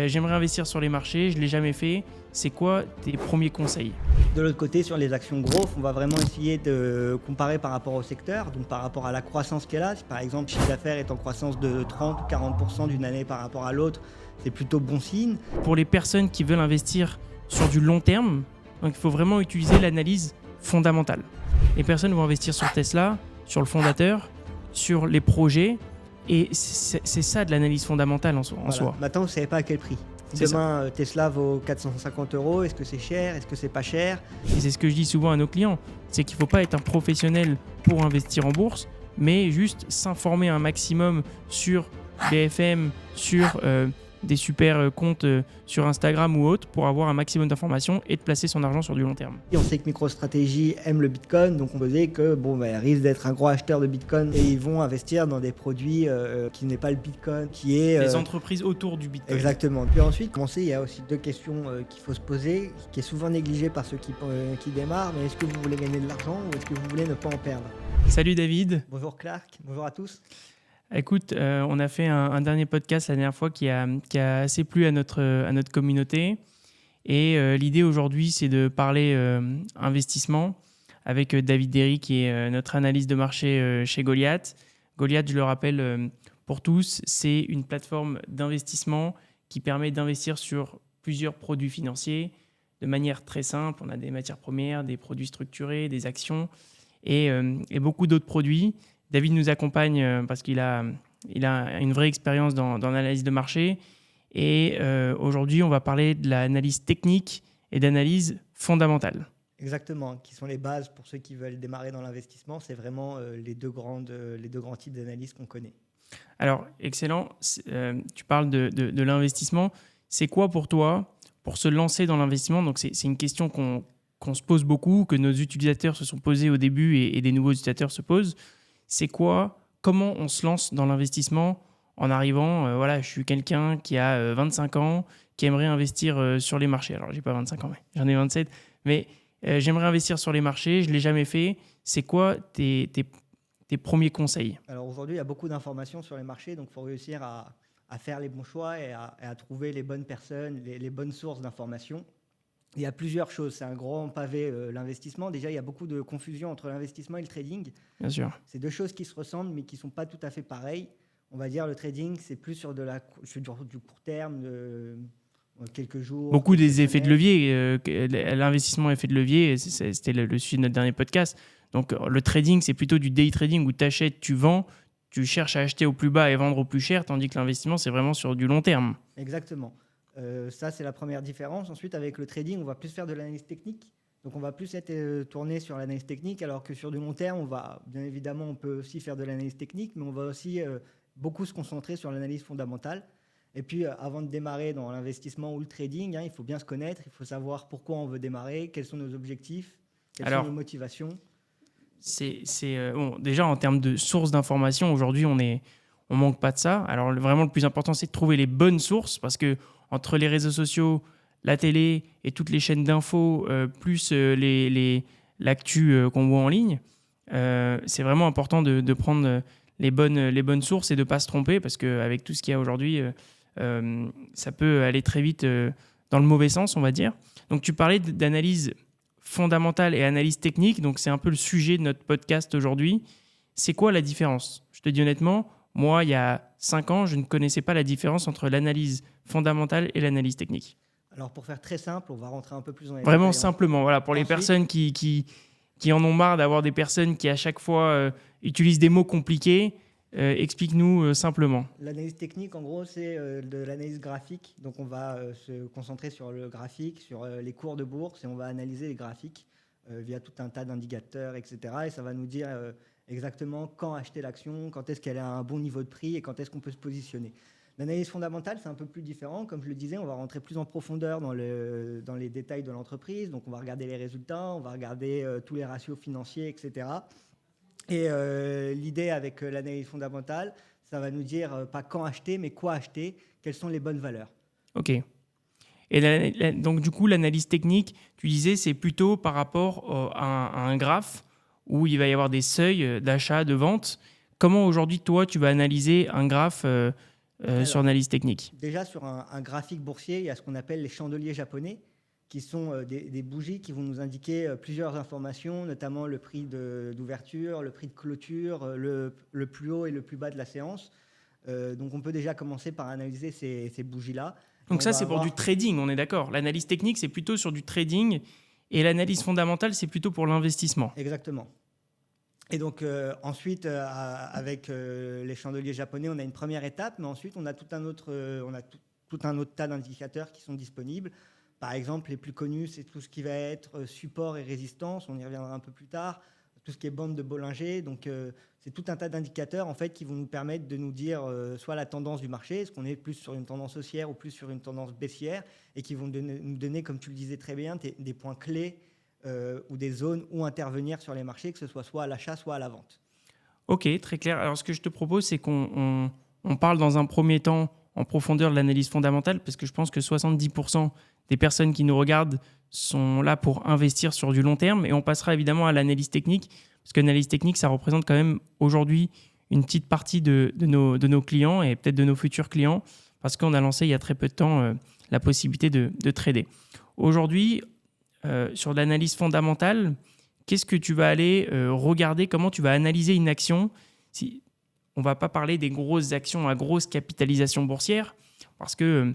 j'aimerais investir sur les marchés, je ne l'ai jamais fait. C'est quoi tes premiers conseils? De l'autre côté, sur les actions growth, on va vraiment essayer de comparer par rapport au secteur, donc par rapport à la croissance qu'elle a. Si par exemple, le chiffre d'affaires est en croissance de 30 ou 40% d'une année par rapport à l'autre, c'est plutôt bon signe. Pour les personnes qui veulent investir sur du long terme, donc il faut vraiment utiliser l'analyse fondamentale. Les personnes vont investir sur Tesla, sur le fondateur, sur les projets, et c'est ça de l'analyse fondamentale en soi. Maintenant, vous ne savez pas à quel prix. Demain, Tesla vaut 450 €. Est-ce que c'est cher? Est-ce que c'est pas cher? Et c'est ce que je dis souvent à nos clients, c'est qu'il ne faut pas être un professionnel pour investir en bourse, mais juste s'informer un maximum sur BFM, sur des super comptes sur Instagram ou autres pour avoir un maximum d'informations et de placer son argent sur du long terme. Et on sait que MicroStrategy aime le Bitcoin, donc on sait que ils risquent d'être un gros acheteur de Bitcoin et ils vont investir dans des produits qui n'est pas le Bitcoin, qui est... Les entreprises autour du Bitcoin. Exactement. Puis ensuite, il y a aussi deux questions qu'il faut se poser, qui est souvent négligée par ceux qui démarrent, mais est-ce que vous voulez gagner de l'argent ou est-ce que vous voulez ne pas en perdre? Salut David. Bonjour Clark, bonjour à tous. Écoute, on a fait un dernier podcast la dernière fois qui a assez plu à notre communauté. Et l'idée aujourd'hui, c'est de parler investissement avec David Derry, qui est notre analyste de marché chez Goliath. Goliath, je le rappelle pour tous, c'est une plateforme d'investissement qui permet d'investir sur plusieurs produits financiers de manière très simple. On a des matières premières, des produits structurés, des actions et beaucoup d'autres produits. David nous accompagne parce qu'il a une vraie expérience dans l'analyse de marché. Et aujourd'hui, on va parler de l'analyse technique et d'analyse fondamentale. Exactement, qui sont les bases pour ceux qui veulent démarrer dans l'investissement. C'est vraiment les deux grands types d'analyse qu'on connaît. Alors, excellent. Tu parles de l'investissement. C'est quoi pour toi, pour se lancer dans l'investissement? Donc, c'est une question qu'on se pose beaucoup, que nos utilisateurs se sont posés au début et des nouveaux utilisateurs se posent. C'est quoi? Comment on se lance dans l'investissement en arrivant, je suis quelqu'un qui a 25 ans, qui aimerait investir sur les marchés. Alors, j'ai pas 25 ans, mais j'en ai 27. Mais j'aimerais investir sur les marchés, je ne l'ai jamais fait. C'est quoi tes premiers conseils? Alors aujourd'hui, il y a beaucoup d'informations sur les marchés, donc il faut réussir à faire les bons choix et à trouver les bonnes personnes, les bonnes sources d'informations. Il y a plusieurs choses, c'est un grand pavé l'investissement. Déjà, il y a beaucoup de confusion entre l'investissement et le trading. Bien sûr. C'est deux choses qui se ressemblent mais qui ne sont pas tout à fait pareilles. On va dire le trading, c'est plus sur du court terme, de quelques jours. Beaucoup des effets de levier. L'investissement effet de levier, c'était le sujet de notre dernier podcast. Donc le trading, c'est plutôt du day trading où tu achètes, tu vends, tu cherches à acheter au plus bas et vendre au plus cher, tandis que l'investissement, c'est vraiment sur du long terme. Exactement. Ça, c'est la première différence. Ensuite, avec le trading, on va plus faire de l'analyse technique. Donc, on va plus être tourné sur l'analyse technique, alors que sur du long terme, bien évidemment, on peut aussi faire de l'analyse technique, mais on va aussi beaucoup se concentrer sur l'analyse fondamentale. Et puis, avant de démarrer dans l'investissement ou le trading, il faut bien se connaître, il faut savoir pourquoi on veut démarrer, quels sont nos objectifs, quelles sont nos motivations. Déjà, en termes de sources d'information, aujourd'hui, on manque pas de ça. Alors, vraiment, le plus important, c'est de trouver les bonnes sources, parce que entre les réseaux sociaux, la télé et toutes les chaînes d'infos, plus l'actu qu'on voit en ligne, c'est vraiment important de prendre les bonnes sources et de ne pas se tromper, parce qu'avec tout ce qu'il y a aujourd'hui, ça peut aller très vite dans le mauvais sens, on va dire. Donc, tu parlais d'analyse fondamentale et analyse technique, donc c'est un peu le sujet de notre podcast aujourd'hui. C'est quoi la différence? Je te dis honnêtement, moi, il y a 5 ans, je ne connaissais pas la différence entre l'analyse fondamentale et l'analyse technique. Alors, pour faire très simple, on va rentrer un peu plus dans les Vraiment détails, simplement, voilà, pour les personnes qui en ont marre d'avoir des personnes qui, à chaque fois, utilisent des mots compliqués, explique-nous simplement. L'analyse technique, en gros, c'est de l'analyse graphique. Donc, on va se concentrer sur le graphique, sur les cours de bourse, et on va analyser les graphiques via tout un tas d'indicateurs, etc. Et ça va nous dire exactement quand acheter l'action, quand est-ce qu'elle a un bon niveau de prix et quand est-ce qu'on peut se positionner. L'analyse fondamentale, c'est un peu plus différent. Comme je le disais, on va rentrer plus en profondeur dans les détails de l'entreprise. Donc, on va regarder les résultats, on va regarder tous les ratios financiers, etc. Et l'idée avec l'analyse fondamentale, ça va nous dire pas quand acheter, mais quoi acheter, quelles sont les bonnes valeurs. OK. Et donc, du coup, l'analyse technique, tu disais, c'est plutôt par rapport à un graphe où il va y avoir des seuils d'achat, de vente. Comment aujourd'hui, toi, tu vas analyser un graphe sur l'analyse technique? Déjà, sur un graphique boursier, il y a ce qu'on appelle les chandeliers japonais, qui sont des bougies qui vont nous indiquer plusieurs informations, notamment le prix d'ouverture, le prix de clôture, le plus haut et le plus bas de la séance. Donc, on peut déjà commencer par analyser ces bougies-là. Donc ça, c'est pour du trading, on est d'accord. L'analyse technique, c'est plutôt sur du trading, et l'analyse fondamentale, c'est plutôt pour l'investissement. Exactement. Et donc ensuite, avec les chandeliers japonais, on a une première étape, mais ensuite on a tout un autre tas d'indicateurs qui sont disponibles. Par exemple, les plus connus, c'est tout ce qui va être support et résistance. On y reviendra un peu plus tard. Tout ce qui est bande de Bollinger. Donc c'est tout un tas d'indicateurs en fait qui vont nous permettre de nous dire soit la tendance du marché, est-ce qu'on est plus sur une tendance haussière ou plus sur une tendance baissière, et qui vont nous donner, comme tu le disais très bien, des points clés. Ou des zones où intervenir sur les marchés, que ce soit à l'achat, soit à la vente. Ok, très clair. Alors, ce que je te propose, c'est qu'on parle dans un premier temps en profondeur de l'analyse fondamentale, parce que je pense que 70% des personnes qui nous regardent sont là pour investir sur du long terme, et on passera évidemment à l'analyse technique, parce que l'analyse technique, ça représente quand même aujourd'hui une petite partie de nos clients et peut-être de nos futurs clients, parce qu'on a lancé il y a très peu de temps la possibilité de trader. Aujourd'hui, sur l'analyse fondamentale, qu'est-ce que tu vas aller regarder, comment tu vas analyser une action? On ne va pas parler des grosses actions à grosse capitalisation boursière, parce que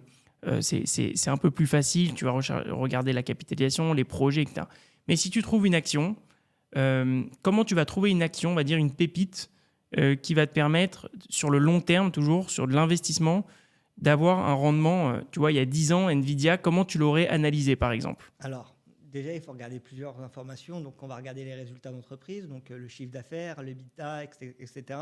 c'est un peu plus facile, tu vas regarder la capitalisation, les projets, etc. Mais si tu trouves une action, comment tu vas trouver une action, on va dire une pépite, qui va te permettre, sur le long terme, toujours sur de l'investissement, d'avoir un rendement, tu vois, il y a 10 ans, Nvidia, comment tu l'aurais analysé, par exemple? Alors, déjà, il faut regarder plusieurs informations. Donc, on va regarder les résultats d'entreprise, donc le chiffre d'affaires, l'EBITDA, etc.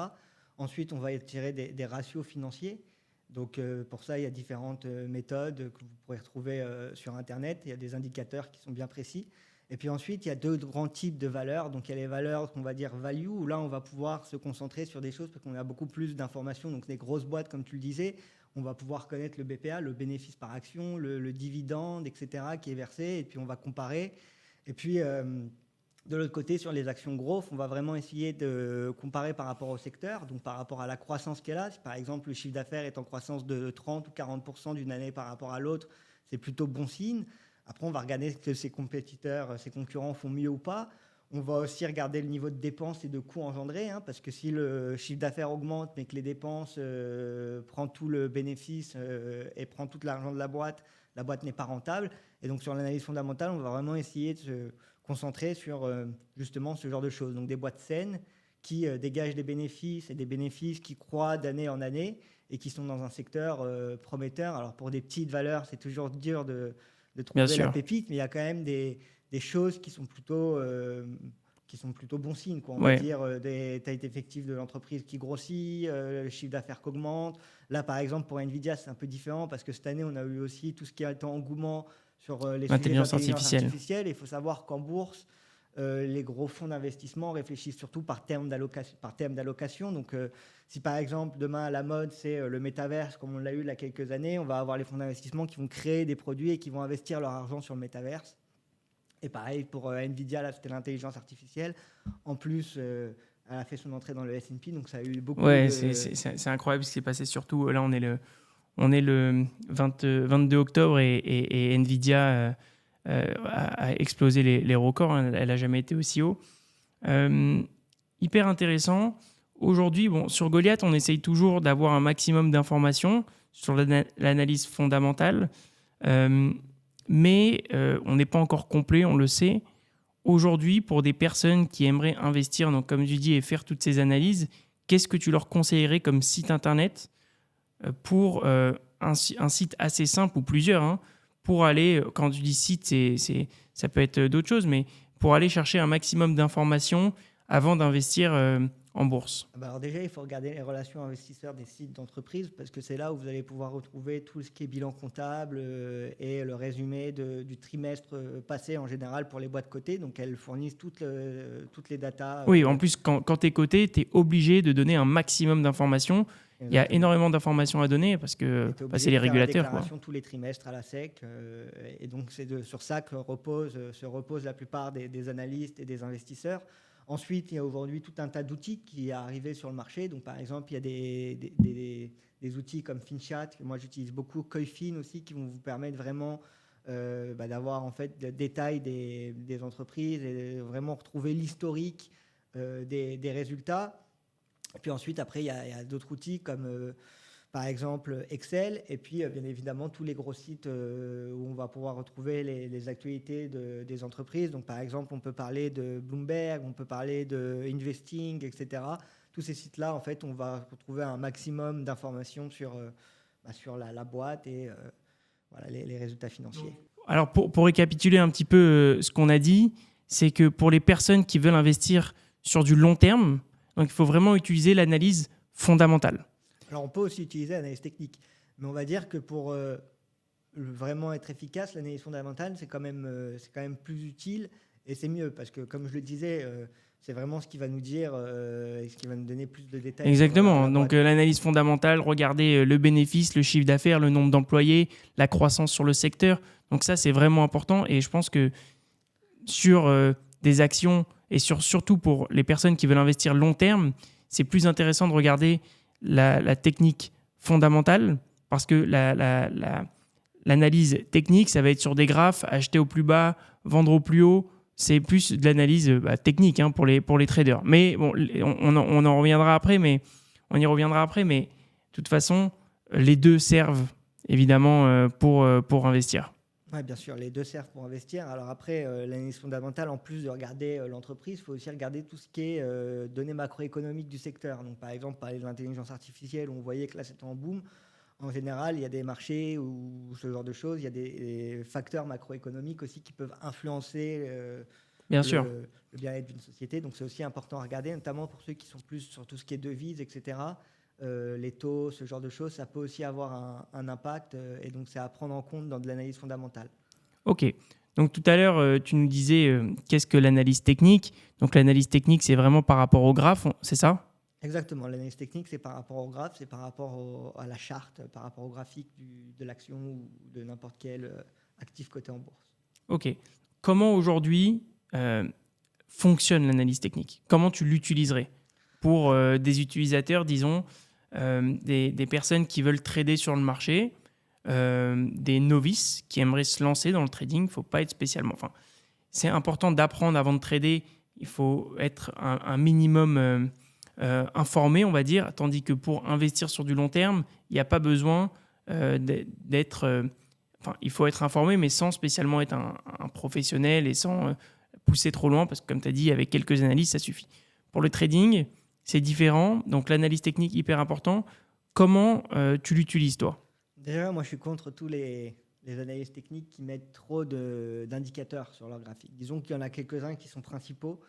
Ensuite, on va tirer des ratios financiers. Donc, pour ça, il y a différentes méthodes que vous pourrez retrouver sur Internet. Il y a des indicateurs qui sont bien précis. Et puis ensuite, il y a deux grands types de valeurs. Donc, il y a les valeurs qu'on va dire value, où là, on va pouvoir se concentrer sur des choses parce qu'on a beaucoup plus d'informations. Donc, des grosses boîtes, comme tu le disais, on va pouvoir connaître le BPA, le bénéfice par action, le dividende, etc., qui est versé. Et puis, on va comparer. Et puis, de l'autre côté, sur les actions growth, on va vraiment essayer de comparer par rapport au secteur, donc par rapport à la croissance qu'elle a. Si par exemple le chiffre d'affaires est en croissance de 30 ou 40% d'une année par rapport à l'autre, c'est plutôt bon signe. Après, on va regarder que ses compétiteurs, ses concurrents font mieux ou pas. On va aussi regarder le niveau de dépenses et de coûts engendrés, parce que si le chiffre d'affaires augmente, mais que les dépenses prend tout le bénéfice et prend tout l'argent de la boîte n'est pas rentable. Et donc, sur l'analyse fondamentale, on va vraiment essayer de se concentrer sur justement ce genre de choses. Donc, des boîtes saines qui dégagent des bénéfices et des bénéfices qui croient d'année en année et qui sont dans un secteur prometteur. Alors, pour des petites valeurs, c'est toujours dur de trouver la pépite, mais il y a quand même des choses qui sont plutôt bon signe, quoi. On va dire des tailles effectives de l'entreprise qui grossit, le chiffre d'affaires qui augmente. Là, par exemple, pour Nvidia, c'est un peu différent parce que cette année, on a eu aussi tout ce qui a été engouement sur les sujets d'intelligence artificielle. Il faut savoir qu'en bourse, les gros fonds d'investissement réfléchissent surtout par thème d'allocation. Donc, si par exemple, demain, à la mode, c'est le métaverse, comme on l'a eu il y a quelques années, on va avoir les fonds d'investissement qui vont créer des produits et qui vont investir leur argent sur le métaverse. Et pareil, pour Nvidia, là, c'était l'intelligence artificielle. En plus, elle a fait son entrée dans le S&P, donc ça a eu beaucoup de... c'est incroyable ce qui s'est passé, surtout, là, on est le 22 octobre et Nvidia a explosé les records. Elle n'a jamais été aussi haut. Hyper intéressant. Aujourd'hui, sur Goliath, on essaye toujours d'avoir un maximum d'informations sur l'analyse fondamentale. Mais on n'est pas encore complet, on le sait. Aujourd'hui, pour des personnes qui aimeraient investir, donc comme tu dis, et faire toutes ces analyses, qu'est-ce que tu leur conseillerais comme site internet pour un site assez simple ou plusieurs, pour aller, quand tu dis site, ça peut être d'autres choses, mais pour aller chercher un maximum d'informations avant d'investir en bourse? Alors déjà, il faut regarder les relations investisseurs des sites d'entreprise parce que c'est là où vous allez pouvoir retrouver tout ce qui est bilan comptable et le résumé du trimestre passé en général pour les boîtes cotées. Donc, elles fournissent toutes les datas. Oui, en plus, quand tu es coté, tu es obligé de donner un maximum d'informations. Exactement. Il y a énormément d'informations à donner parce que c'est les régulateurs. La déclaration tous les trimestres à la SEC. Et donc, c'est sur ça que se repose la plupart des analystes et des investisseurs. Ensuite, il y a aujourd'hui tout un tas d'outils qui est arrivé sur le marché. Donc, par exemple, il y a des des outils comme FinChat, que moi j'utilise beaucoup, Koifin aussi, qui vont vous permettre vraiment d'avoir en fait le détail des entreprises et vraiment retrouver l'historique des résultats. Et puis ensuite, après, il y a d'autres outils comme par exemple Excel, et puis bien évidemment tous les gros sites où on va pouvoir retrouver les actualités des entreprises. Donc par exemple, on peut parler de Bloomberg, on peut parler de Investing, etc. Tous ces sites-là, en fait, on va retrouver un maximum d'informations sur la boîte et voilà, les résultats financiers. Alors pour récapituler un petit peu ce qu'on a dit, c'est que pour les personnes qui veulent investir sur du long terme, donc il faut vraiment utiliser l'analyse fondamentale. Alors, on peut aussi utiliser l'analyse technique, mais on va dire que pour vraiment être efficace, l'analyse fondamentale, c'est quand même plus utile et c'est mieux parce que, comme je le disais, c'est vraiment ce qui va nous dire et ce qui va nous donner plus de détails. Exactement. Donc, l'analyse fondamentale, regarder le bénéfice, le chiffre d'affaires, le nombre d'employés, la croissance sur le secteur. Donc, ça, c'est vraiment important et je pense que sur des actions et surtout pour les personnes qui veulent investir long terme, c'est plus intéressant de regarder la technique fondamentale parce que l'analyse technique, ça va être sur des graphes, acheter au plus bas, vendre au plus haut. C'est plus de l'analyse technique pour les traders. Mais bon, on en reviendra après, mais on y reviendra après. Mais de toute façon, les deux servent évidemment pour investir. Oui, bien sûr, les deux servent pour investir. Alors après, l'analyse fondamentale, en plus de regarder l'entreprise, il faut aussi regarder tout ce qui est données macroéconomiques du secteur. Donc, par exemple, parler de l'intelligence artificielle, où on voyait que là, c'était en boom. En général, il y a des marchés ou ce genre de choses. Il y a des facteurs macroéconomiques aussi qui peuvent influencer bien sûr. Le bien-être d'une société. Donc, c'est aussi important à regarder, notamment pour ceux qui sont plus sur tout ce qui est devises, etc. Les taux, ce genre de choses, ça peut aussi avoir un impact et donc c'est à prendre en compte dans de l'analyse fondamentale. Ok. Donc tout à l'heure, tu nous disais qu'est-ce que l'analyse technique. Donc l'analyse technique, c'est vraiment par rapport au graphe, c'est ça ? Exactement. L'analyse technique, c'est par rapport au graphe, c'est par rapport à la charte, par rapport au graphique de l'action ou de n'importe quel actif coté en bourse. Ok. Comment aujourd'hui fonctionne l'analyse technique ? Comment tu l'utiliserais pour des utilisateurs, disons, des personnes qui veulent trader sur le marché, des novices qui aimeraient se lancer dans le trading? Il ne faut pas être spécialement... Enfin, c'est important d'apprendre avant de trader. Il faut être un minimum informé, on va dire, tandis que pour investir sur du long terme, il n'y a pas besoin d'être... Enfin, il faut être informé, mais sans spécialement être un professionnel et sans pousser trop loin, parce que comme tu as dit, avec quelques analyses, ça suffit. Pour le trading, c'est différent. Donc, l'analyse technique, hyper important. Comment tu l'utilises, toi ? Déjà, moi, je suis contre tous les analyses techniques qui mettent trop d'indicateurs sur leur graphique. Disons qu'il y en a quelques-uns qui sont principaux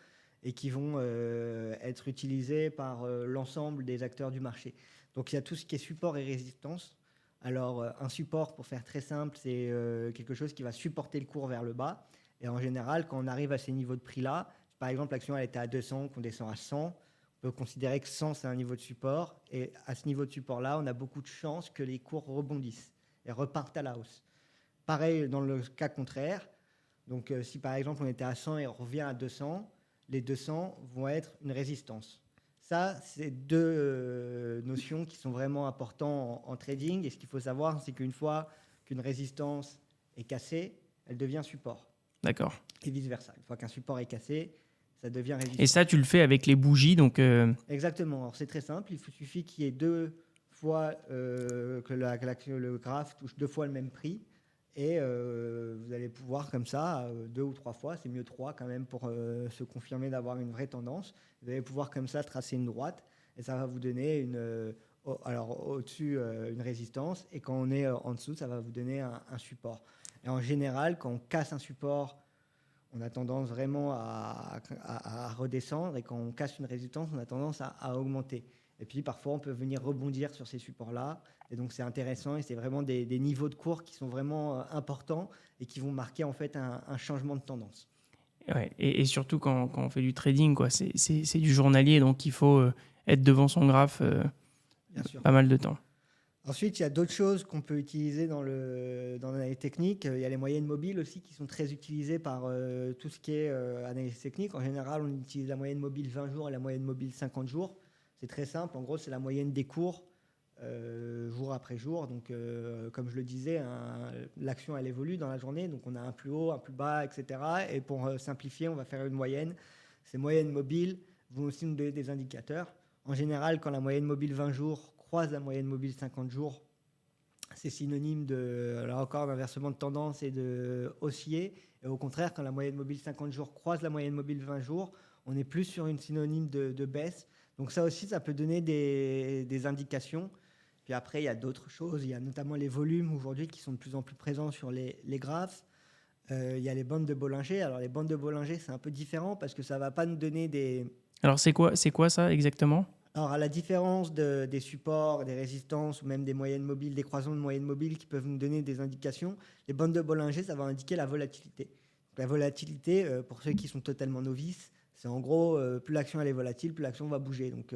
et qui vont être utilisés par l'ensemble des acteurs du marché. Donc, il y a tout ce qui est support et résistance. Alors, un support, pour faire très simple, c'est quelque chose qui va supporter le cours vers le bas. Et en général, quand on arrive à ces niveaux de prix-là, par exemple, l'action elle était à 200, qu'on descend à 100, on peut considérer que 100, c'est un niveau de support. Et à ce niveau de support-là, on a beaucoup de chances que les cours rebondissent et repartent à la hausse. Pareil dans le cas contraire. Donc, si par exemple, on était à 100 et on revient à 200, les 200 vont être une résistance. Ça, c'est deux notions qui sont vraiment importantes en trading. Et ce qu'il faut savoir, c'est qu'une fois qu'une résistance est cassée, elle devient support. D'accord. Et vice-versa. Une fois qu'un support est cassé, ça devient résistance. Et ça, tu le fais avec les bougies, donc... Exactement. Alors, c'est très simple. Il suffit qu'il y ait deux fois que le graphe touche deux fois le même prix. Et vous allez pouvoir comme ça, 2 ou 3 fois, c'est mieux 3 quand même pour se confirmer d'avoir une vraie tendance. Vous allez pouvoir comme ça tracer une droite et ça va vous donner au-dessus une résistance et quand on est en dessous, ça va vous donner un support. Et en général, quand on casse un support, on a tendance vraiment à redescendre et quand on casse une résistance, on a tendance à augmenter. Et puis parfois, on peut venir rebondir sur ces supports-là. Et donc, c'est intéressant et c'est vraiment des niveaux de cours qui sont vraiment importants et qui vont marquer en fait un changement de tendance. Ouais, et surtout quand on fait du trading, quoi, c'est du journalier, donc il faut être devant son graphe pas mal de temps. Ensuite, il y a d'autres choses qu'on peut utiliser dans l'analyse technique. Il y a les moyennes mobiles aussi qui sont très utilisées par tout ce qui est analyse technique. En général, on utilise la moyenne mobile 20 jours et la moyenne mobile 50 jours. C'est très simple. En gros, c'est la moyenne des cours jour après jour. Donc, comme je le disais, l'action, elle évolue dans la journée. Donc, on a un plus haut, un plus bas, etc. Et pour simplifier, on va faire une moyenne. Ces moyennes mobiles vont aussi nous donner des indicateurs. En général, quand la moyenne mobile 20 jours croise la moyenne mobile 50 jours, c'est synonyme là encore, d'inversement de tendance et de haussier. Et au contraire, quand la moyenne mobile 50 jours croise la moyenne mobile 20 jours, on est plus sur une synonyme de baisse. Donc ça aussi, ça peut donner des indications. Puis après, il y a d'autres choses. Il y a notamment les volumes aujourd'hui qui sont de plus en plus présents sur les graphes. Il y a les bandes de Bollinger. Alors les bandes de Bollinger, c'est un peu différent parce que ça ne va pas nous donner des... Alors c'est quoi ça exactement ? Alors, à la différence des supports, des résistances ou même des moyennes mobiles, des croisons de moyennes mobiles qui peuvent nous donner des indications, les bandes de Bollinger, ça va indiquer la volatilité. Donc, la volatilité, pour ceux qui sont totalement novices, c'est en gros, plus l'action elle est volatile, plus l'action va bouger. Donc,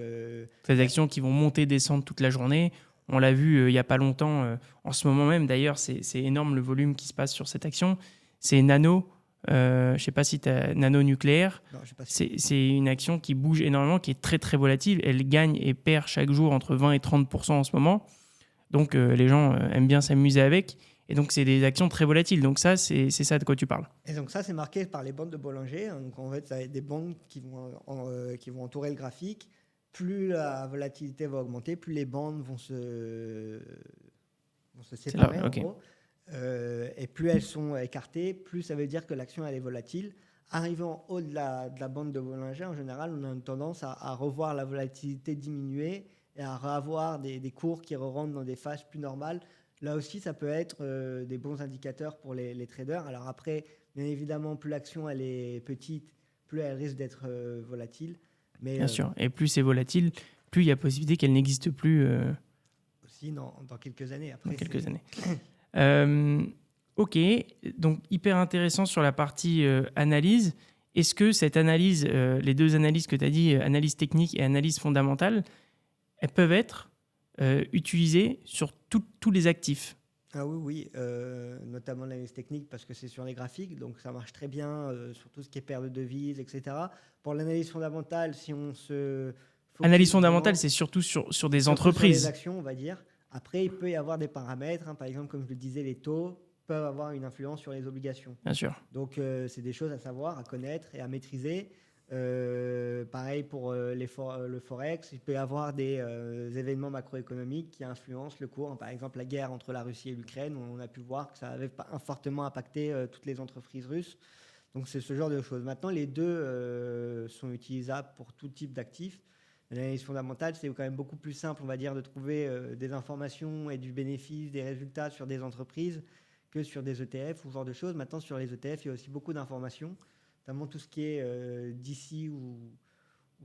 Ces actions qui vont monter, descendre toute la journée. On l'a vu il n'y a pas longtemps, en ce moment même d'ailleurs, c'est énorme le volume qui se passe sur cette action. C'est Nano. Je ne sais pas si tu as nano-nucléaire. non, je sais pas si... C'est une action qui bouge énormément, qui est très très volatile. Elle gagne et perd chaque jour entre 20 et 30% en ce moment. Donc les gens aiment bien s'amuser avec. Et donc c'est des actions très volatiles. Donc ça, c'est ça de quoi tu parles. Et donc ça, c'est marqué par les bandes de Bollinger. Donc en fait, ça va être des bandes qui vont entourer le graphique. Plus la volatilité va augmenter, plus les bandes vont se séparer, là, okay. En gros. Et plus elles sont écartées, plus ça veut dire que l'action elle est volatile. Arrivant en haut de la bande de Bollinger, en général, on a une tendance à revoir la volatilité diminuer et à avoir des cours qui rentrent dans des phases plus normales. Là aussi, ça peut être des bons indicateurs pour les traders. Alors après, bien évidemment, plus l'action elle est petite, plus elle risque d'être volatile. Mais, bien sûr. Et plus c'est volatile, plus il y a possibilité qu'elle n'existe plus. Aussi dans quelques années. Après, dans quelques années. Ok, donc hyper intéressant sur la partie analyse. Est-ce que cette analyse, les deux analyses que tu as dit, analyse technique et analyse fondamentale, elles peuvent être utilisées sur tous les actifs ? Ah oui, notamment l'analyse technique parce que c'est sur les graphiques, donc ça marche très bien sur tout ce qui est paire de devises, etc. Pour l'analyse fondamentale, si on se... Analyse fondamentale, c'est surtout sur des entreprises. Sur les actions, on va dire. Après, il peut y avoir des paramètres, par exemple, comme je le disais, les taux peuvent avoir une influence sur les obligations. Bien sûr. Donc, c'est des choses à savoir, à connaître et à maîtriser. Pareil pour le Forex, il peut y avoir des événements macroéconomiques qui influencent le cours. Par exemple, la guerre entre la Russie et l'Ukraine, on a pu voir que ça avait fortement impacté toutes les entreprises russes. Donc, c'est ce genre de choses. Maintenant, les deux sont utilisables pour tout type d'actifs. L'analyse fondamentale, c'est quand même beaucoup plus simple, on va dire, de trouver des informations et du bénéfice, des résultats sur des entreprises que sur des ETF ou ce genre de choses. Maintenant, sur les ETF, il y a aussi beaucoup d'informations, notamment tout ce qui est d'ici ou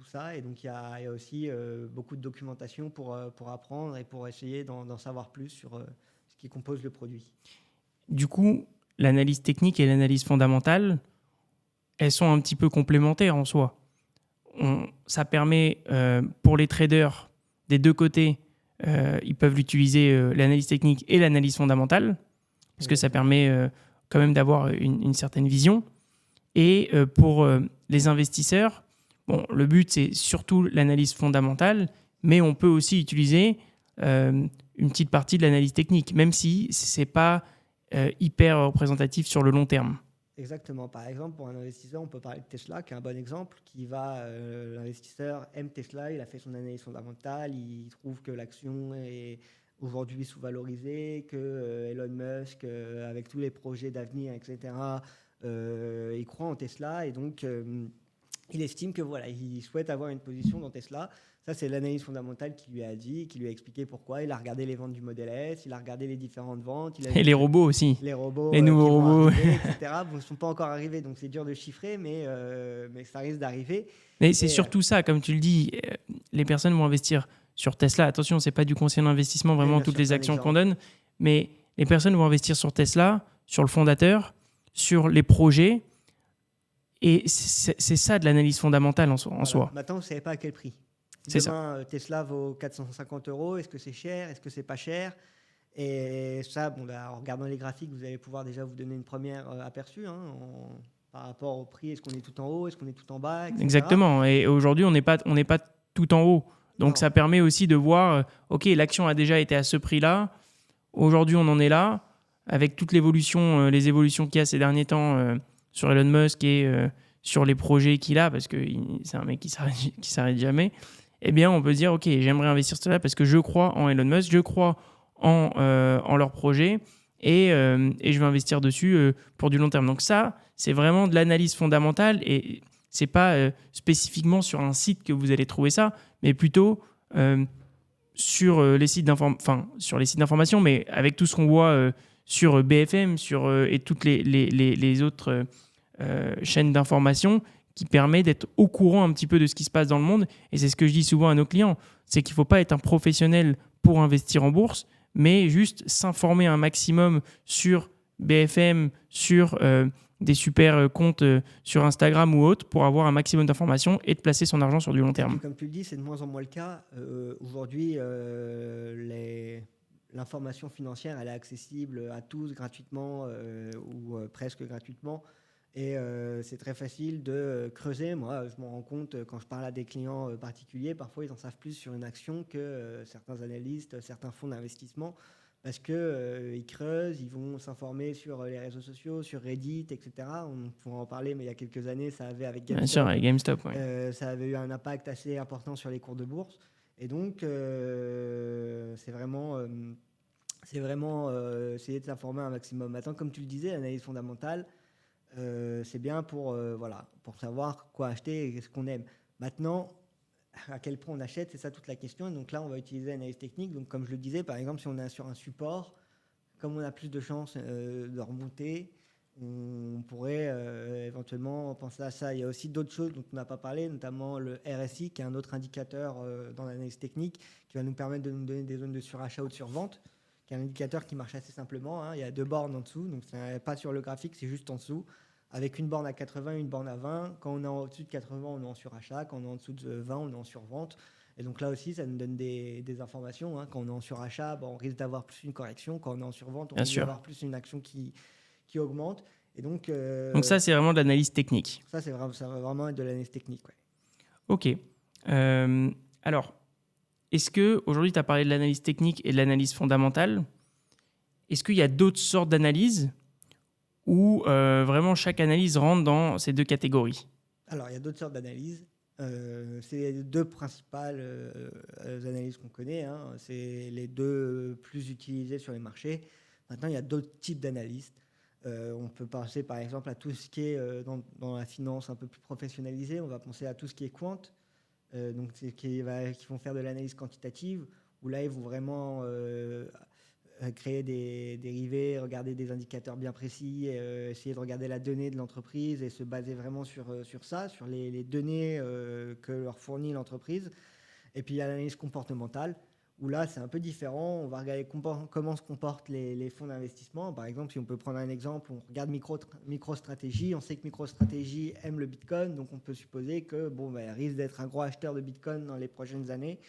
ça. Et donc, il y a aussi beaucoup de documentation pour apprendre et pour essayer d'en savoir plus sur ce qui compose le produit. Du coup, l'analyse technique et l'analyse fondamentale, elles sont un petit peu complémentaires en soi. Ça permet pour les traders des deux côtés, ils peuvent utiliser l'analyse technique et l'analyse fondamentale, parce que ça permet quand même d'avoir une certaine vision. Et pour les investisseurs, bon, le but, c'est surtout l'analyse fondamentale, mais on peut aussi utiliser une petite partie de l'analyse technique, même si ce n'est pas hyper représentatif sur le long terme. Exactement. Par exemple, pour un investisseur, on peut parler de Tesla, qui est un bon exemple. L'investisseur aime Tesla, il a fait son analyse fondamentale, il trouve que l'action est aujourd'hui sous-valorisée, que Elon Musk, avec tous les projets d'avenir, etc., il croit en Tesla et donc il estime que voilà, il souhaite avoir une position dans Tesla. Ça, c'est l'analyse fondamentale qui lui a dit, qui lui a expliqué pourquoi. Il a regardé les ventes du Model S, il a regardé les différentes ventes. Et les robots aussi. Les robots, les nouveaux robots, arriver, etc. Bon, ils ne sont pas encore arrivés, donc c'est dur de chiffrer, mais ça risque d'arriver. Mais c'est surtout ça, comme tu le dis, les personnes vont investir sur Tesla. Attention, ce n'est pas du conseil d'investissement, vraiment toutes les actions qu'on donne, mais les personnes vont investir sur Tesla, sur le fondateur, sur les projets, et c'est ça de l'analyse fondamentale en soi. Maintenant, vous ne savez pas à quel prix. C'est Demain, ça. Tesla vaut 450 €. Est-ce que c'est cher? Est-ce que c'est pas cher? Et ça, en regardant les graphiques, vous allez pouvoir déjà vous donner une première aperçu par rapport au prix. Est-ce qu'on est tout en haut? Est-ce qu'on est tout en bas, etc. Exactement. Et aujourd'hui, on n'est pas tout en haut. Donc, ça permet aussi de voir, OK, l'action a déjà été à ce prix-là. Aujourd'hui, on en est là. Avec toute l'évolution, les évolutions qu'il y a ces derniers temps sur Elon Musk et sur les projets qu'il a, parce que c'est un mec qui s'arrête jamais, eh bien, on peut se dire, OK, j'aimerais investir sur cela parce que je crois en Elon Musk, je crois en leur projet et je vais investir dessus pour du long terme. Donc ça, c'est vraiment de l'analyse fondamentale et c'est pas spécifiquement sur un site que vous allez trouver ça, mais plutôt sur les sites d'information, mais avec tout ce qu'on voit sur BFM et toutes les autres chaînes d'information qui permet d'être au courant un petit peu de ce qui se passe dans le monde. Et c'est ce que je dis souvent à nos clients, c'est qu'il ne faut pas être un professionnel pour investir en bourse, mais juste s'informer un maximum sur BFM, sur des super comptes sur Instagram ou autres pour avoir un maximum d'informations et de placer son argent sur du long terme. Comme tu le dis, c'est de moins en moins le cas. Aujourd'hui, l'information financière, elle est accessible à tous gratuitement ou presque gratuitement. Et c'est très facile de creuser. Moi, je m'en rends compte quand je parle à des clients particuliers. Parfois, ils en savent plus sur une action que certains analystes, certains fonds d'investissement. Parce qu'ils creusent, ils vont s'informer sur les réseaux sociaux, sur Reddit, etc. On pourra en parler, mais il y a quelques années, ça avait avec GameStop. Bien sûr, avec GameStop, ouais. Ça avait eu un impact assez important sur les cours de bourse. Et donc, c'est vraiment essayer de s'informer un maximum. Maintenant, comme tu le disais, l'analyse fondamentale, c'est bien pour savoir quoi acheter et ce qu'on aime. Maintenant, à quel point on achète, c'est ça toute la question. Et donc là, on va utiliser l'analyse technique. Donc, comme je le disais, par exemple, si on est sur un support, comme on a plus de chances de remonter, on pourrait éventuellement penser à ça. Il y a aussi d'autres choses dont on n'a pas parlé, notamment le RSI, qui est un autre indicateur dans l'analyse technique, qui va nous permettre de nous donner des zones de surachat ou de survente, qui est un indicateur qui marche assez simplement. Il y a 2 bornes en dessous, donc c'est pas sur le graphique, c'est juste en dessous, avec une borne à 80 et une borne à 20. Quand on est au-dessus de 80, on est en surachat. Quand on est en dessous de 20, on est en survente. Et donc là aussi, ça nous donne des informations. Quand on est en surachat, on risque d'avoir plus une correction. Quand on est en survente, on risque d'avoir plus une action qui augmente. Et donc ça, c'est vraiment de l'analyse technique. Ça va vraiment être de l'analyse technique. Ouais. OK. Alors, est-ce qu'aujourd'hui, tu as parlé de l'analyse technique et de l'analyse fondamentale. Est-ce qu'il y a d'autres sortes d'analyses où vraiment chaque analyse rentre dans ces 2 catégories? Alors, il y a d'autres sortes d'analyses. C'est les 2 principales analyses qu'on connaît. C'est les 2 plus utilisées sur les marchés. Maintenant, il y a d'autres types d'analystes. On peut penser par exemple à tout ce qui est dans la finance un peu plus professionnalisée. On va penser à tout ce qui est quant, donc qui vont faire de l'analyse quantitative, où là ils vont vraiment créer des dérivés, regarder des indicateurs bien précis, essayer de regarder la donnée de l'entreprise et se baser vraiment sur ça, sur les données que leur fournit l'entreprise. Et puis il y a l'analyse comportementale, où là, c'est un peu différent. On va regarder comment se comportent les fonds d'investissement. Par exemple, si on peut prendre un exemple, on regarde MicroStrategy. On sait que MicroStrategy aime le Bitcoin, donc on peut supposer que elle risque d'être un gros acheteur de Bitcoin dans les prochaines années.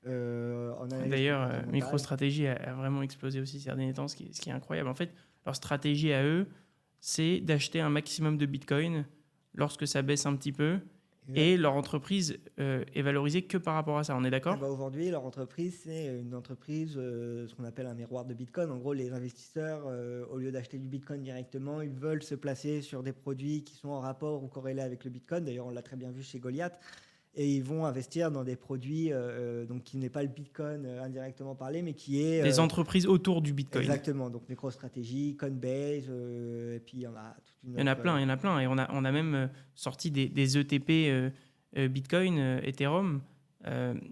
D'ailleurs, MicroStrategy a vraiment explosé aussi ces derniers temps, ce qui est incroyable. En fait, leur stratégie à eux, c'est d'acheter un maximum de Bitcoin lorsque ça baisse un petit peu. Et leur entreprise est valorisée que par rapport à ça, on est d'accord ? Aujourd'hui, leur entreprise, c'est une entreprise, ce qu'on appelle un miroir de Bitcoin. En gros, les investisseurs, au lieu d'acheter du Bitcoin directement, ils veulent se placer sur des produits qui sont en rapport ou corrélés avec le Bitcoin. D'ailleurs, on l'a très bien vu chez Goliath. Et ils vont investir dans des produits donc qui n'est pas le Bitcoin indirectement parlé, mais qui est... les entreprises autour du Bitcoin. Exactement. Donc, MicroStrategy, Coinbase, et puis il y en a toute une autre... Il y en a plein. Et on a même sorti des ETP Bitcoin, Ethereum.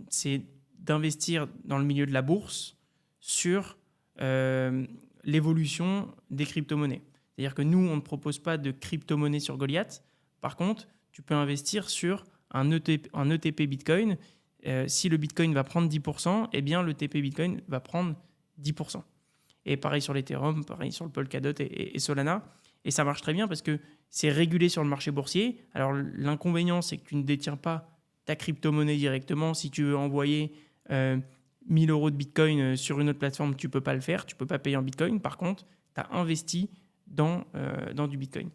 C'est d'investir dans le milieu de la bourse sur l'évolution des crypto-monnaies. C'est-à-dire que nous, on ne propose pas de crypto-monnaie sur Goliath. Par contre, tu peux investir sur un ETP Bitcoin. Si le Bitcoin va prendre 10%, eh bien l'ETP Bitcoin va prendre 10%. Et pareil sur l'Ethereum, pareil sur le Polkadot et Solana. Et ça marche très bien parce que c'est régulé sur le marché boursier. Alors l'inconvénient, c'est que tu ne détiens pas ta crypto-monnaie directement. Si tu veux envoyer 1 000 € de Bitcoin sur une autre plateforme, tu ne peux pas le faire. Tu ne peux pas payer en Bitcoin. Par contre, tu as investi dans du Bitcoin.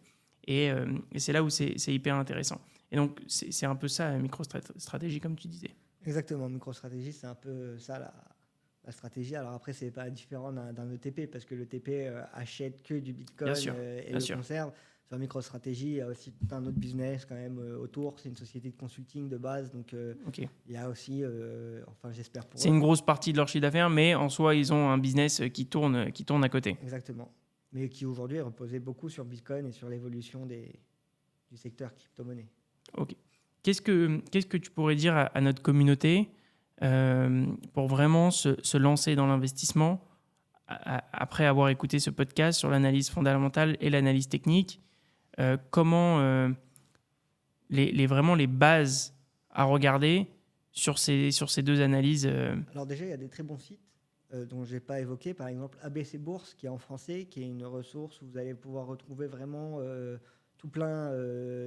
Et c'est là où c'est hyper intéressant. Et donc, c'est un peu ça, MicroStrategy, comme tu disais. Exactement, MicroStrategy, c'est un peu ça la stratégie. Alors après, c'est pas différent d'un ETP parce que l'ETP achète que du Bien Bitcoin sûr, et bien le sûr. conserve. Sur MicroStrategy, il y a aussi tout un autre business quand même autour. C'est une société de consulting de base, donc Ok. il y a aussi, enfin j'espère pour C'est eux. une grosse partie de leur chiffre d'affaires, mais en soi, ils ont un business qui tourne à côté. Exactement. Mais qui aujourd'hui est reposé beaucoup sur Bitcoin et sur l'évolution du secteur crypto-monnaie. Ok. Qu'est-ce que tu pourrais dire à notre communauté pour vraiment se lancer dans l'investissement après avoir écouté ce podcast sur l'analyse fondamentale et l'analyse technique? Comment vraiment les bases à regarder sur ces deux analyses Alors déjà, il y a des très bons sites dont je n'ai pas évoqué. Par exemple, ABC Bourse, qui est en français, qui est une ressource où vous allez pouvoir retrouver vraiment tout plein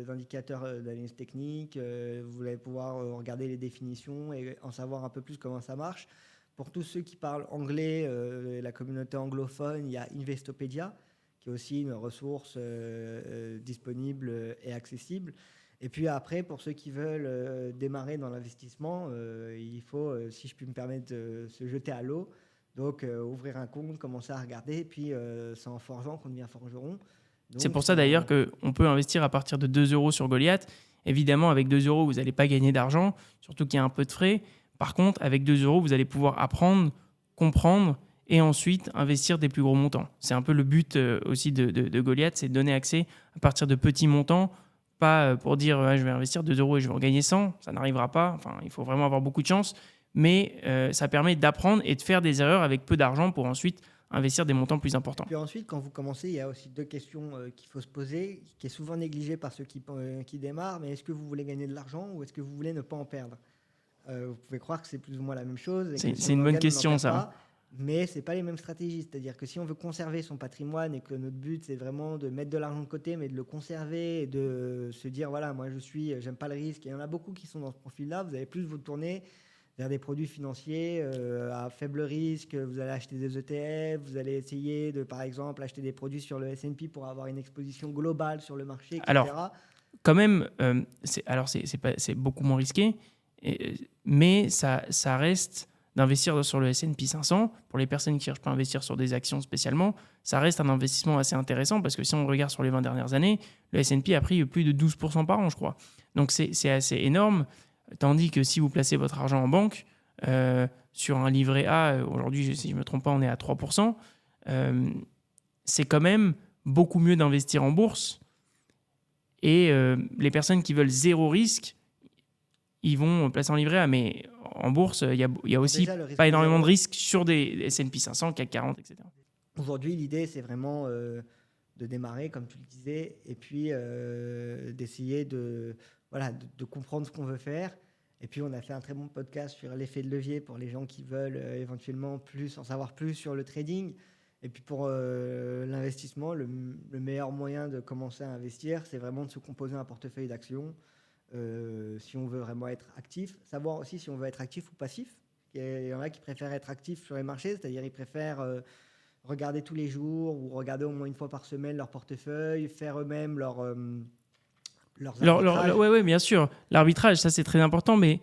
d'indicateurs d'analyse technique. Vous allez pouvoir regarder les définitions et en savoir un peu plus comment ça marche. Pour tous ceux qui parlent anglais, la communauté anglophone, il y a Investopedia, qui est aussi une ressource disponible et accessible. Et puis après, pour ceux qui veulent démarrer dans l'investissement, il faut, si je puis me permettre, se jeter à l'eau. Donc, ouvrir un compte, commencer à regarder, et puis c'est en forgeant qu'on devient forgeron. C'est Donc, pour ça d'ailleurs qu'on peut investir à partir de 2 euros sur Goliath. Évidemment, avec 2 euros, vous n'allez pas gagner d'argent, surtout qu'il y a un peu de frais. Par contre, avec 2 euros, vous allez pouvoir apprendre, comprendre et ensuite investir des plus gros montants. C'est un peu le but aussi de Goliath, c'est de donner accès à partir de petits montants, pas pour dire je vais investir 2 euros et je vais en gagner 100. Ça n'arrivera pas. Enfin, il faut vraiment avoir beaucoup de chance. Mais ça permet d'apprendre et de faire des erreurs avec peu d'argent pour ensuite investir des montants plus importants. Puis ensuite, quand vous commencez, il y a aussi deux questions qu'il faut se poser, qui est souvent négligée par ceux qui démarrent. Mais est-ce que vous voulez gagner de l'argent ou est-ce que vous voulez ne pas en perdre? Vous pouvez croire que c'est plus ou moins la même chose. Et que si C'est on une en bonne gagne, on n'en question, perd ça. pas. Mais c'est pas les mêmes stratégies. C'est-à-dire que si on veut conserver son patrimoine et que notre but c'est vraiment de mettre de l'argent de côté, mais de le conserver et de se dire voilà, moi j'aime pas le risque. Et il y en a beaucoup qui sont dans ce profil-là. Vous allez plus vous tourner vers des produits financiers à faible risque. Vous allez acheter des ETF, vous allez essayer de, par exemple, acheter des produits sur le S&P pour avoir une exposition globale sur le marché, etc. Alors, quand même, c'est beaucoup moins risqué, mais ça reste d'investir sur le S&P 500. Pour les personnes qui ne cherchent pas à investir sur des actions spécialement, ça reste un investissement assez intéressant parce que si on regarde sur les 20 dernières années, le S&P a pris plus de 12% par an, je crois. Donc, c'est assez énorme. Tandis que si vous placez votre argent en banque, sur un livret A, aujourd'hui, si je ne me trompe pas, on est à 3%, c'est quand même beaucoup mieux d'investir en bourse. Et les personnes qui veulent zéro risque, ils vont placer en livret A. Mais en bourse, il y a aussi déjà, pas énormément de risques sur des S&P 500, CAC 40, etc. Aujourd'hui, l'idée, c'est vraiment de démarrer, comme tu le disais, et puis d'essayer de comprendre ce qu'on veut faire. Et puis, on a fait un très bon podcast sur l'effet de levier pour les gens qui veulent éventuellement en savoir plus sur le trading. Et puis, pour l'investissement, le meilleur moyen de commencer à investir, c'est vraiment de se composer un portefeuille d'actions. Si on veut vraiment être actif, savoir aussi si on veut être actif ou passif. Il y en a qui préfèrent être actifs sur les marchés, c'est-à-dire ils préfèrent regarder tous les jours ou regarder au moins une fois par semaine leur portefeuille, faire eux-mêmes leurs arbitrages. Oui, bien sûr. L'arbitrage, ça, c'est très important, mais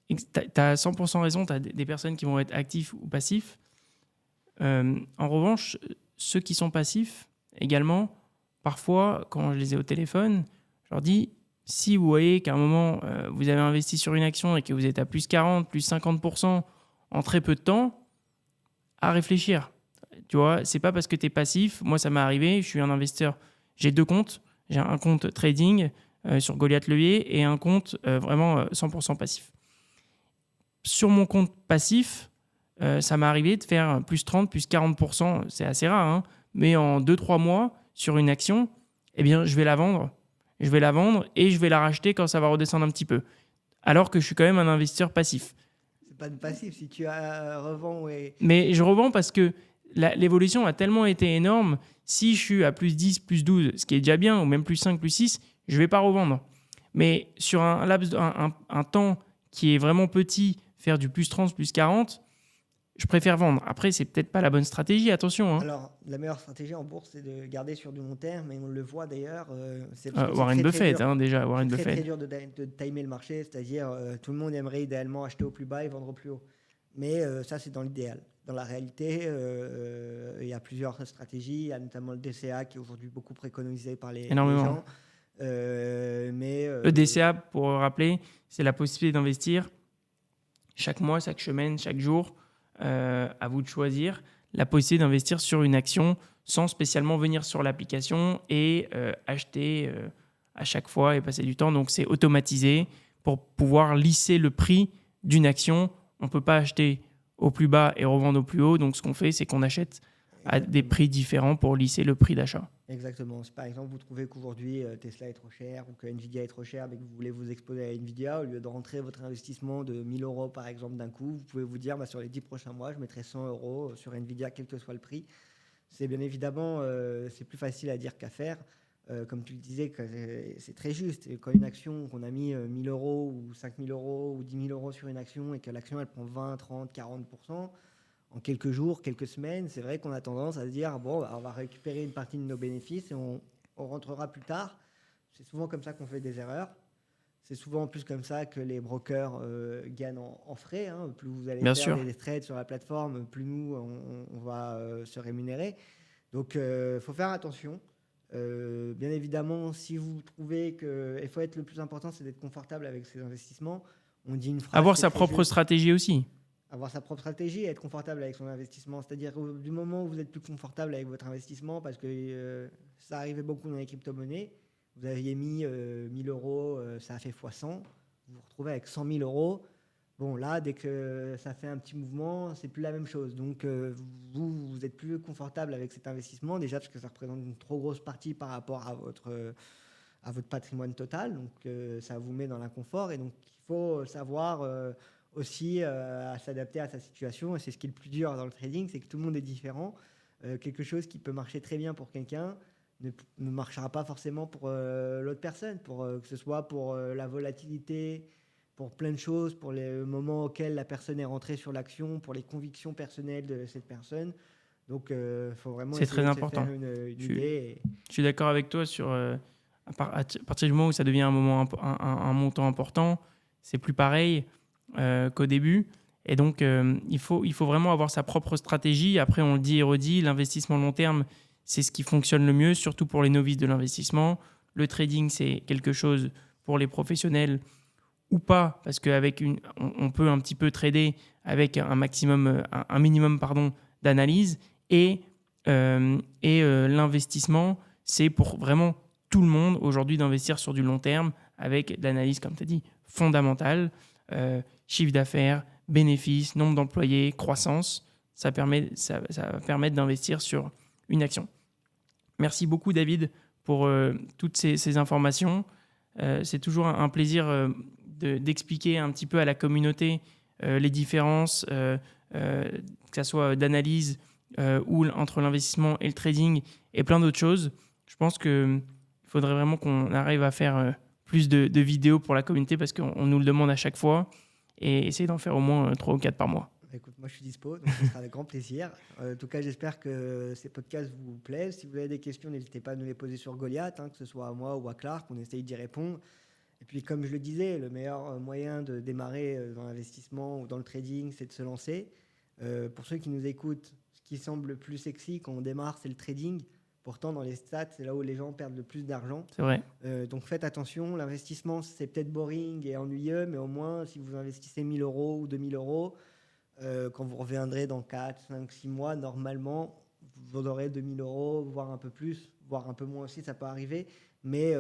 tu as 100% raison. Tu as des personnes qui vont être actifs ou passifs. En revanche, ceux qui sont passifs, également, parfois, quand je les ai au téléphone, je leur dis, si vous voyez qu'à un moment, vous avez investi sur une action et que vous êtes à plus 40, plus 50% en très peu de temps, à réfléchir. Tu vois, c'est pas parce que tu es passif. Moi, ça m'est arrivé, je suis un investisseur. J'ai 2 comptes. J'ai un compte trading sur Goliath Levier et un compte vraiment 100% passif. Sur mon compte passif, ça m'est arrivé de faire plus 30, plus 40%. C'est assez rare, hein, mais en 2-3 mois, sur une action, eh bien, je vais la vendre. Je vais la vendre et je vais la racheter quand ça va redescendre un petit peu. Alors que je suis quand même un investisseur passif. C'est pas de passif si tu revends. Mais je revends parce que l'évolution a tellement été énorme. Si je suis à plus 10, plus 12, ce qui est déjà bien, ou même plus 5, plus 6, je ne vais pas revendre. Mais sur un temps qui est vraiment petit, faire du plus 30, plus 40, je préfère vendre. Après, c'est peut-être pas la bonne stratégie, attention. Alors, la meilleure stratégie en bourse, c'est de garder sur du long terme, et on le voit d'ailleurs. C'est parce que c'est Warren très, très Buffett, dur. déjà, C'est Warren très, très Buffett. dur de timer le marché, c'est-à-dire tout le monde aimerait idéalement acheter au plus bas et vendre au plus haut. Mais ça, c'est dans l'idéal. Dans la réalité, il y a plusieurs stratégies. Il y a notamment le DCA qui est aujourd'hui beaucoup préconisé par les Énormément. gens. Le DCA, pour rappeler, c'est la possibilité d'investir chaque mois, chaque semaine, chaque jour. À vous de choisir la possibilité d'investir sur une action sans spécialement venir sur l'application et acheter à chaque fois et passer du temps. Donc, c'est automatisé pour pouvoir lisser le prix d'une action. On ne peut pas acheter au plus bas et revendre au plus haut. Donc, ce qu'on fait, c'est qu'on achète à des prix différents pour lisser le prix d'achat. Exactement. Si par exemple vous trouvez qu'aujourd'hui Tesla est trop cher ou que Nvidia est trop cher, mais que vous voulez vous exposer à Nvidia, au lieu de rentrer votre investissement de 1000 euros par exemple d'un coup, vous pouvez vous dire sur les 10 prochains mois, je mettrai 100 euros sur Nvidia, quel que soit le prix. C'est bien évidemment, c'est plus facile à dire qu'à faire. Comme tu le disais, c'est très juste. Et quand une action, qu'on a mis 1000 euros ou 5000 euros ou 10 000 euros sur une action et que l'action elle prend 20, 30, 40%, en quelques jours, quelques semaines, c'est vrai qu'on a tendance à se dire bon, on va récupérer une partie de nos bénéfices et on rentrera plus tard. C'est souvent comme ça qu'on fait des erreurs. C'est souvent en plus comme ça que les brokers gagnent en frais. Plus vous allez Bien faire sûr. des trades sur la plateforme, plus nous, on va se rémunérer. Donc, il faut faire attention. Bien évidemment, si vous trouvez que... Il faut être le plus important, c'est d'être confortable avec ses investissements. On dit une phrase Avoir qui est sa très propre juste. stratégie aussi. Avoir sa propre stratégie et être confortable avec son investissement. C'est-à-dire du moment où vous êtes plus confortable avec votre investissement, parce que ça arrivait beaucoup dans les crypto-monnaies, vous aviez mis 1000 euros, ça a fait x100, vous vous retrouvez avec 100 000 euros. Bon, là, dès que ça fait un petit mouvement, c'est plus la même chose. Donc, vous êtes plus confortable avec cet investissement, déjà parce que ça représente une trop grosse partie par rapport à votre patrimoine total. Donc, ça vous met dans l'inconfort. Et donc, il faut savoir aussi à s'adapter à sa situation. Et c'est ce qui est le plus dur dans le trading, c'est que tout le monde est différent. Quelque chose qui peut marcher très bien pour quelqu'un ne marchera pas forcément pour l'autre personne, que ce soit pour la volatilité, pour plein de choses, pour les moments auxquels la personne est rentrée sur l'action, pour les convictions personnelles de cette personne. Donc, il faut vraiment C'est essayer très de se important. faire une idée. Je suis d'accord avec toi sur à partir du moment où ça devient un montant important, c'est plus pareil qu'au début. Et donc, il faut vraiment avoir sa propre stratégie. Après, on le dit et redit, l'investissement long terme, c'est ce qui fonctionne le mieux, surtout pour les novices de l'investissement. Le trading, c'est quelque chose pour les professionnels ou pas, parce qu'avec on peut un petit peu trader avec un minimum d'analyse. L'investissement, c'est pour vraiment tout le monde aujourd'hui d'investir sur du long terme avec de l'analyse, comme tu as dit, fondamentale, chiffre d'affaires, bénéfices, nombre d'employés, croissance. Ça va permettre d'investir sur une action. Merci beaucoup, David, pour toutes ces informations. C'est toujours un plaisir d'expliquer un petit peu à la communauté les différences, que ce soit d'analyse ou entre l'investissement et le trading et plein d'autres choses. Je pense qu'il faudrait vraiment qu'on arrive à faire plus de vidéos pour la communauté parce qu'on nous le demande à chaque fois et essayer d'en faire au moins 3 ou 4 par mois. Écoute, moi je suis dispo, donc ce sera avec grand plaisir. En tout cas, j'espère que ces podcasts vous plaisent. Si vous avez des questions, n'hésitez pas à nous les poser sur Goliath, que ce soit à moi ou à Clark, on essaye d'y répondre. Et puis, comme je le disais, le meilleur moyen de démarrer dans l'investissement ou dans le trading, c'est de se lancer. Pour ceux qui nous écoutent, ce qui semble le plus sexy quand on démarre, c'est le trading. Pourtant, dans les stats, c'est là où les gens perdent le plus d'argent. C'est vrai. Donc faites attention, l'investissement, c'est peut-être boring et ennuyeux, mais au moins, si vous investissez 1000 euros ou 2000 euros, quand vous reviendrez dans 4, 5, 6 mois, normalement, vous aurez 2000 euros, voire un peu plus, voire un peu moins aussi, ça peut arriver. Mais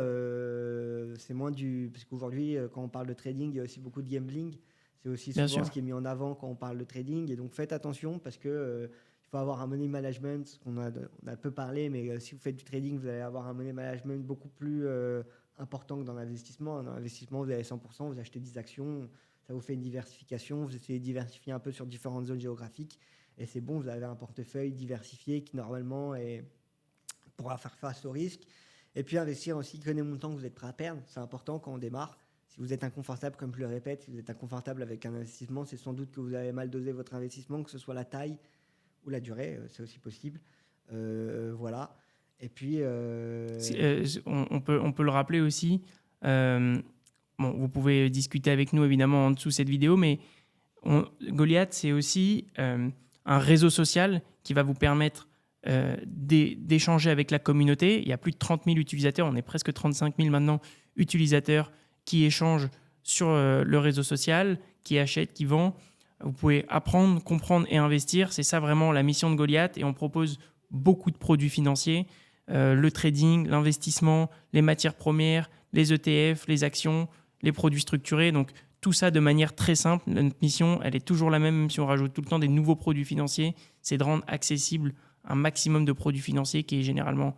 c'est moins parce qu'aujourd'hui, quand on parle de trading, il y a aussi beaucoup de gambling. C'est aussi souvent ce qui est mis en avant quand on parle de trading. Et donc faites attention parce que il faut avoir un money management. On a peu parlé, mais si vous faites du trading, vous allez avoir un money management beaucoup plus important que dans l'investissement. Dans l'investissement, vous avez 100%, vous achetez 10 actions. Ça vous fait une diversification, vous essayez de diversifier un peu sur différentes zones géographiques et c'est bon, vous avez un portefeuille diversifié qui normalement pourra faire face au risque. Et puis investir aussi que les montants que vous êtes prêt à perdre, c'est important quand on démarre. Si vous êtes inconfortable, comme je le répète, si vous êtes inconfortable avec un investissement, c'est sans doute que vous avez mal dosé votre investissement, que ce soit la taille ou la durée, c'est aussi possible. Voilà. Et puis... on peut le rappeler aussi. Bon, vous pouvez discuter avec nous évidemment en dessous de cette vidéo, mais Goliath, c'est aussi un réseau social qui va vous permettre d'échanger avec la communauté. Il y a plus de 30 000 utilisateurs, on est presque 35 000 maintenant utilisateurs qui échangent sur le réseau social, qui achètent, qui vendent. Vous pouvez apprendre, comprendre et investir. C'est ça vraiment la mission de Goliath. Et on propose beaucoup de produits financiers, le trading, l'investissement, les matières premières, les ETF, les actions, les produits structurés. Donc tout ça de manière très simple. Notre mission, elle est toujours la même si on rajoute tout le temps des nouveaux produits financiers. C'est de rendre accessible un maximum de produits financiers qui est généralement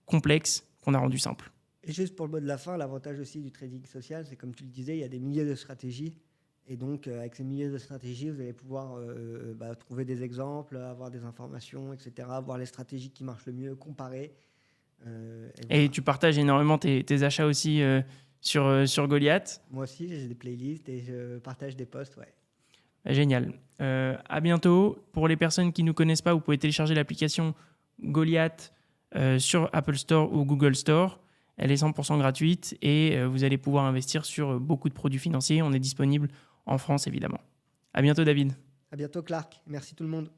complexe, qu'on a rendu simple. Et juste pour le mot de la fin, l'avantage aussi du trading social, c'est comme tu le disais, il y a des milliers de stratégies. Et donc, avec ces milliers de stratégies, vous allez pouvoir trouver des exemples, avoir des informations, etc., voir les stratégies qui marchent le mieux, comparer. Et tu partages énormément tes achats aussi sur Goliath. Moi aussi, j'ai des playlists et je partage des posts, ouais. Génial. À bientôt. Pour les personnes qui ne nous connaissent pas, vous pouvez télécharger l'application Goliath sur Apple Store ou Google Store. Elle est 100% gratuite et vous allez pouvoir investir sur beaucoup de produits financiers. On est disponible en France, évidemment. À bientôt, David. À bientôt, Clark. Merci tout le monde.